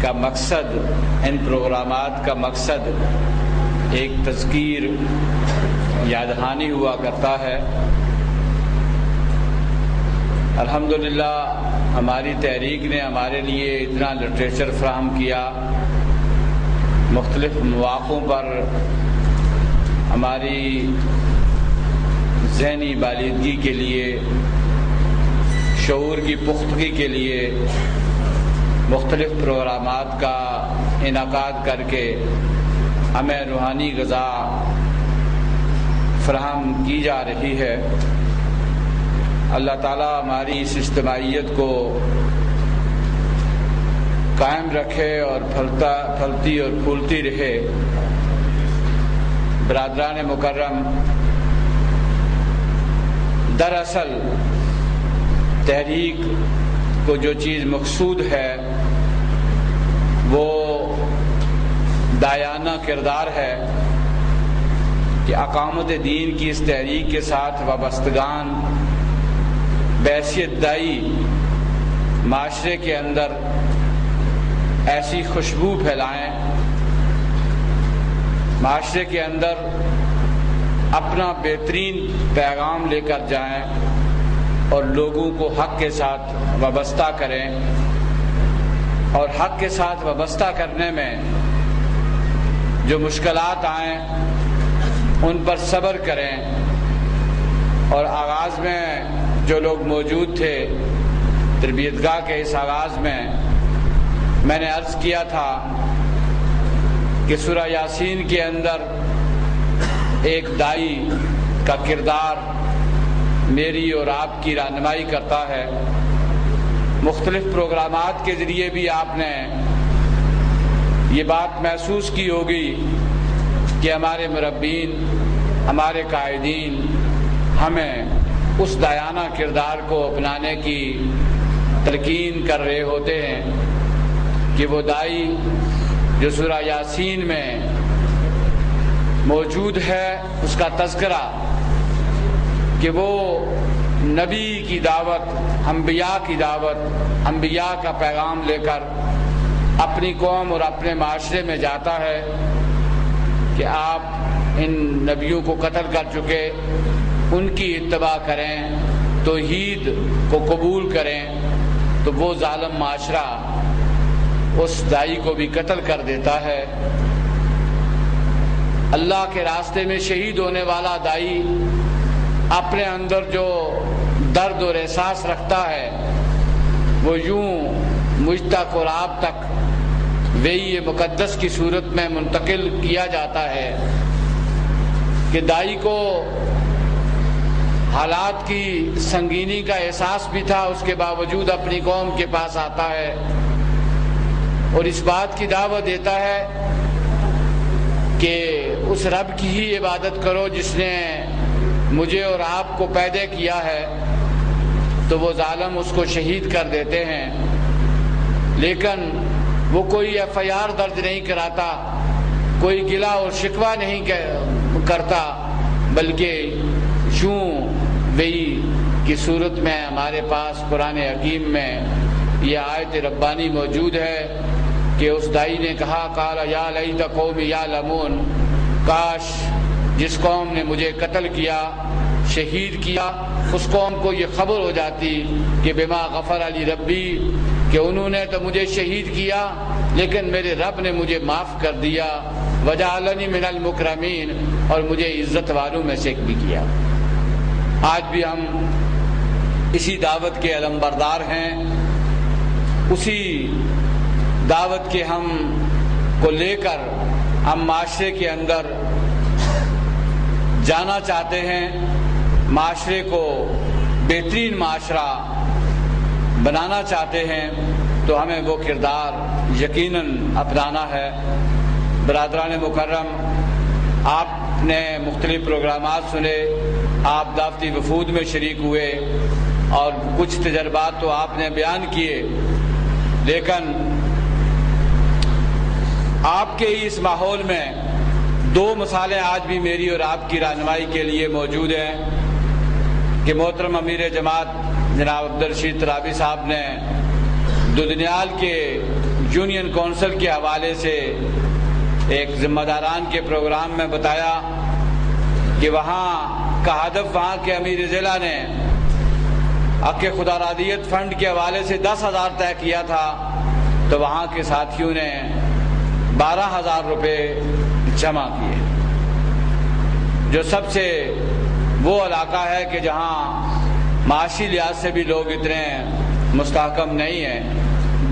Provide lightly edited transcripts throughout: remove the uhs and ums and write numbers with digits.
کا مقصد، ان پروگرامات کا مقصد ایک تذکیر یا دہانی ہوا کرتا ہے۔ الحمدللہ ہماری تحریک نے ہمارے لیے اتنا لٹریچر فراہم کیا، مختلف مواقعوں پر ہماری ذہنی بالیدگی کے لیے، شعور کی پختگی کے لیے مختلف پروگرامات کا انعقاد کر کے ہمیں روحانی غذا فراہم کی جا رہی ہے۔ اللہ تعالیٰ ہماری اس اجتماعیت کو قائم رکھے اور پھلتی اور پھولتی رہے۔ برادران مکرم، دراصل تحریک کو جو چیز مقصود ہے وہ داعیانہ کردار ہے کہ اقامت دین کی اس تحریک کے ساتھ وابستگان بحیثیت داعی معاشرے کے اندر ایسی خوشبو پھیلائیں، معاشرے کے اندر اپنا بہترین پیغام لے کر جائیں اور لوگوں کو حق کے ساتھ وابستہ کریں، اور حق کے ساتھ وابستہ کرنے میں جو مشکلات آئیں ان پر صبر کریں۔ اور آغاز میں جو لوگ موجود تھے تربیت گاہ کے اس آغاز میں نے عرض کیا تھا کہ سورہ یاسین کے اندر ایک داعی کا کردار میری اور آپ کی رہنمائی کرتا ہے۔ مختلف پروگرامات کے ذریعے بھی آپ نے یہ بات محسوس کی ہوگی کہ ہمارے مربین، ہمارے قائدین ہمیں اس داعیانہ کردار کو اپنانے کی تلقین کر رہے ہوتے ہیں کہ وہ داعی جو سورہ یاسین میں موجود ہے اس کا تذکرہ، کہ وہ نبی کی دعوت، انبیاء کی دعوت، انبیاء کا پیغام لے کر اپنی قوم اور اپنے معاشرے میں جاتا ہے کہ آپ ان نبیوں کو قتل کر چکے، ان کی اتباع کریں، توحید کو قبول کریں، تو وہ ظالم معاشرہ اس داعی کو بھی قتل کر دیتا ہے۔ اللہ کے راستے میں شہید ہونے والا داعی اپنے اندر جو درد اور احساس رکھتا ہے وہ یوں مجھ تک اور آپ تک وحی مقدس کی صورت میں منتقل کیا جاتا ہے کہ داعی کو حالات کی سنگینی کا احساس بھی تھا، اس کے باوجود اپنی قوم کے پاس آتا ہے اور اس بات کی دعوت دیتا ہے کہ اس رب کی ہی عبادت کرو جس نے مجھے اور آپ کو پیدا کیا ہے۔ تو وہ ظالم اس کو شہید کر دیتے ہیں، لیکن وہ کوئی FIR درج نہیں کراتا، کوئی گلہ اور شکوہ نہیں کرتا، بلکہ یوں وہی کی صورت میں ہمارے پاس قرآن حکیم میں یہ آیت ربانی موجود ہے کہ اس داعی نے کہا قال یا لیت قومی یعلمون، کاش جس قوم نے مجھے قتل کیا، شہید کیا، اس قوم کو یہ خبر ہو جاتی کہ بما غفر علی ربی، کہ انہوں نے تو مجھے شہید کیا لیکن میرے رب نے مجھے معاف کر دیا، وجعلنی من المکرمین، اور مجھے عزت والوں میں سے بھی کیا۔ آج بھی ہم اسی دعوت کے علمبردار ہیں، اسی دعوت کے ہم کو لے کر ہم معاشرے کے اندر جانا چاہتے ہیں، معاشرے کو بہترین معاشرہ بنانا چاہتے ہیں، تو ہمیں وہ کردار یقیناً اپنانا ہے۔ برادران مکرم، آپ نے مختلف پروگرامات سنے، آپ دعوتی وفود میں شریک ہوئے اور کچھ تجربات تو آپ نے بیان کیے، لیکن آپ کے اس ماحول میں دو مثالیں آج بھی میری اور آپ کی رہنمائی کے لیے موجود ہیں کہ محترم امیر جماعت جناب عبدالرشید ترابی صاحب نے دودھنیال کے یونین کونسل کے حوالے سے ایک ذمہ داران کے پروگرام میں بتایا کہ وہاں کا ہدف وہاں کے امیر ضلع نے حق خدا رادیت فنڈ کے حوالے سے 10,000 طے کیا تھا، تو وہاں کے ساتھیوں نے 12,000 روپے جمع کیے، جو سب سے وہ علاقہ ہے کہ جہاں معاشی لحاظ سے بھی لوگ اتنے مستحکم نہیں ہیں،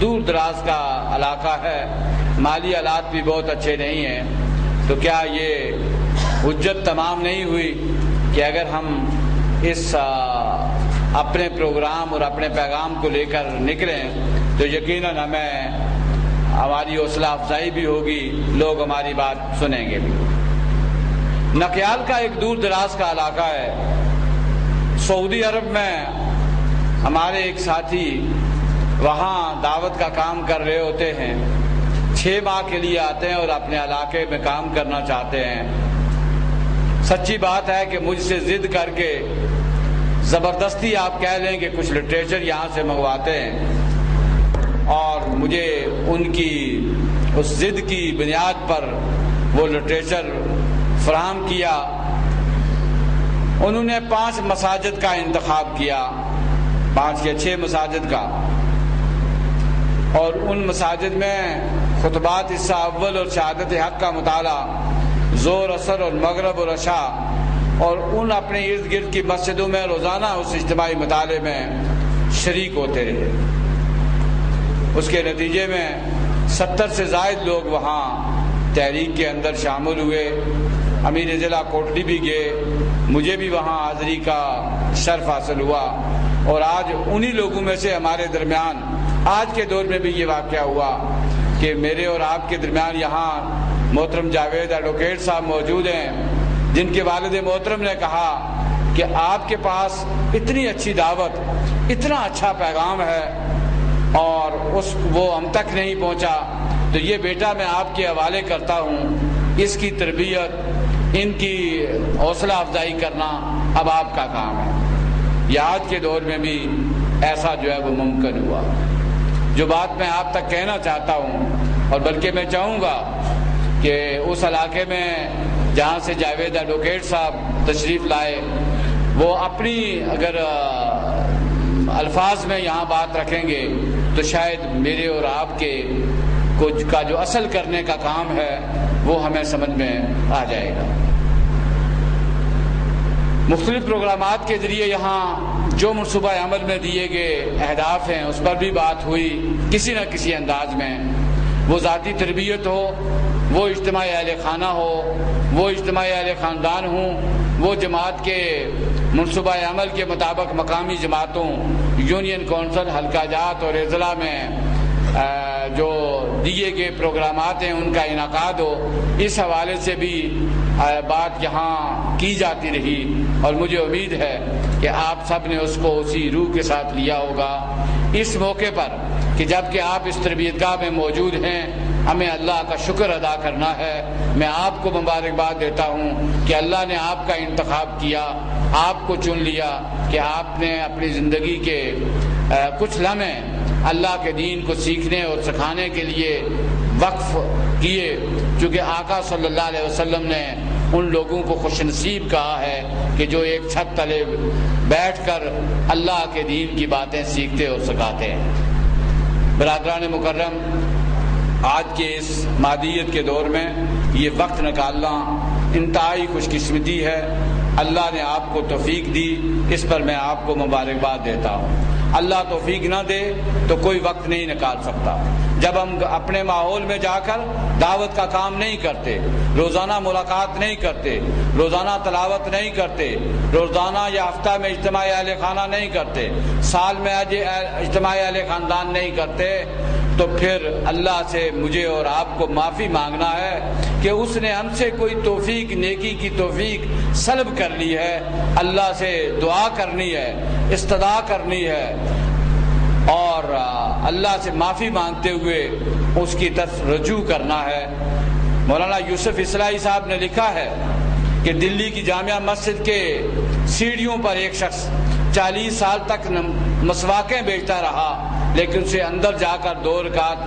دور دراز کا علاقہ ہے، مالی حالات بھی بہت اچھے نہیں ہیں۔ تو کیا یہ حجت تمام نہیں ہوئی کہ اگر ہم اس اپنے پروگرام اور اپنے پیغام کو لے کر نکلیں تو یقیناً ہماری حوصلہ افزائی بھی ہوگی، لوگ ہماری بات سنیں گے بھی۔ نکیال کا ایک دور دراز کا علاقہ ہے، سعودی عرب میں ہمارے ایک ساتھی وہاں دعوت کا کام کر رہے ہوتے ہیں، 6 ماہ کے لیے آتے ہیں اور اپنے علاقے میں کام کرنا چاہتے ہیں۔ سچی بات ہے کہ مجھ سے ضد کر کے زبردستی آپ کہہ لیں کہ کچھ لٹریچر یہاں سے منگواتے ہیں، اور مجھے ان کی اس ضد کی بنیاد پر وہ لٹریچر فراہم کیا۔ انہوں نے 5 مساجد کا انتخاب کیا، 5 یا 6 مساجد کا، اور ان مساجد میں خطبات حصہ اول اور شہادت حق کا مطالعہ ظہر اثر اور مغرب اور عشاء، اور ان اپنے ارد گرد کی مسجدوں میں روزانہ اس اجتماعی مطالعے میں شریک ہوتے رہے۔ اس کے نتیجے میں 70 سے زائد لوگ وہاں تحریک کے اندر شامل ہوئے۔ امیر ضلع کوٹلی بھی گئے، مجھے بھی وہاں حاضری کا شرف حاصل ہوا، اور آج انہی لوگوں میں سے ہمارے درمیان آج کے دور میں بھی یہ واقعہ ہوا کہ میرے اور آپ کے درمیان یہاں محترم جاوید ایڈوکیٹ صاحب موجود ہیں، جن کے والد محترم نے کہا کہ آپ کے پاس اتنی اچھی دعوت، اتنا اچھا پیغام ہے اور وہ ہم تک نہیں پہنچا، تو یہ بیٹا میں آپ کے حوالے کرتا ہوں، اس کی تربیت، ان کی حوصلہ افزائی کرنا اب آپ کا کام ہے۔ یہ آج کے دور میں بھی ایسا جو ہے وہ ممکن ہوا۔ جو بات میں آپ تک کہنا چاہتا ہوں، اور بلکہ میں چاہوں گا کہ اس علاقے میں جہاں سے جاوید ایڈوکیٹ صاحب تشریف لائے، وہ اپنی اگر الفاظ میں یہاں بات رکھیں گے تو شاید میرے اور آپ کے کا جو اصل کرنے کا کام ہے وہ ہمیں سمجھ میں آ جائے گا۔ مختلف پروگرامات کے ذریعے یہاں جو منصوبہ عمل میں دیے گئے اہداف ہیں اس پر بھی بات ہوئی کسی نہ کسی انداز میں، وہ ذاتی تربیت ہو، وہ اجتماعی اہل خانہ ہو، وہ اجتماعی اہل خاندان ہوں، وہ جماعت کے منصوبہ عمل کے مطابق مقامی جماعتوں، یونین کونسل، حلقہ جات اور اضلاع میں جو دیے گئے پروگرامات ہیں ان کا انعقاد ہو، اس حوالے سے بھی بات یہاں کی جاتی رہی، اور مجھے امید ہے کہ آپ سب نے اس کو اسی روح کے ساتھ لیا ہوگا۔ اس موقع پر کہ جب کہ آپ اس تربیت گاہ میں موجود ہیں، ہمیں اللہ کا شکر ادا کرنا ہے۔ میں آپ کو مبارکباد دیتا ہوں کہ اللہ نے آپ کا انتخاب کیا، آپ کو چن لیا کہ آپ نے اپنی زندگی کے کچھ لمحے اللہ کے دین کو سیکھنے اور سکھانے کے لیے وقف کیے، چونکہ آقا صلی اللہ علیہ وسلم نے ان لوگوں کو خوش نصیب کہا ہے کہ جو ایک چھت تلے بیٹھ کر اللہ کے دین کی باتیں سیکھتے اور سکھاتے ہیں۔ برادران مکرم، آج کے اس مادیت کے دور میں یہ وقت نکالنا انتہائی خوش قسمتی ہے۔ اللہ نے آپ کو توفیق دی، اس پر میں آپ کو مبارکباد دیتا ہوں۔ اللہ توفیق نہ دے تو کوئی وقت نہیں نکال سکتا۔ جب ہم اپنے ماحول میں جا کر دعوت کا کام نہیں کرتے، روزانہ ملاقات نہیں کرتے، روزانہ تلاوت نہیں کرتے، روزانہ یا ہفتہ میں اجتماعی اہل خانہ نہیں کرتے، سال میں اجتماعی اہل خاندان نہیں کرتے، تو پھر اللہ سے مجھے اور آپ کو معافی مانگنا ہے کہ اس نے ہم سے کوئی توفیق، نیکی کی توفیق سلب کر لی ہے۔ اللہ سے دعا کرنی ہے، استدعا کرنی ہے، اور اللہ سے معافی مانگتے ہوئے اس کی طرف رجوع کرنا ہے۔ مولانا یوسف اصلاحی صاحب نے لکھا ہے کہ دلی کی جامعہ مسجد کے سیڑھیوں پر ایک شخص 40 سال تک مسواکیں بیچتا رہا، لیکن اسے اندر جا کر 2 رکعت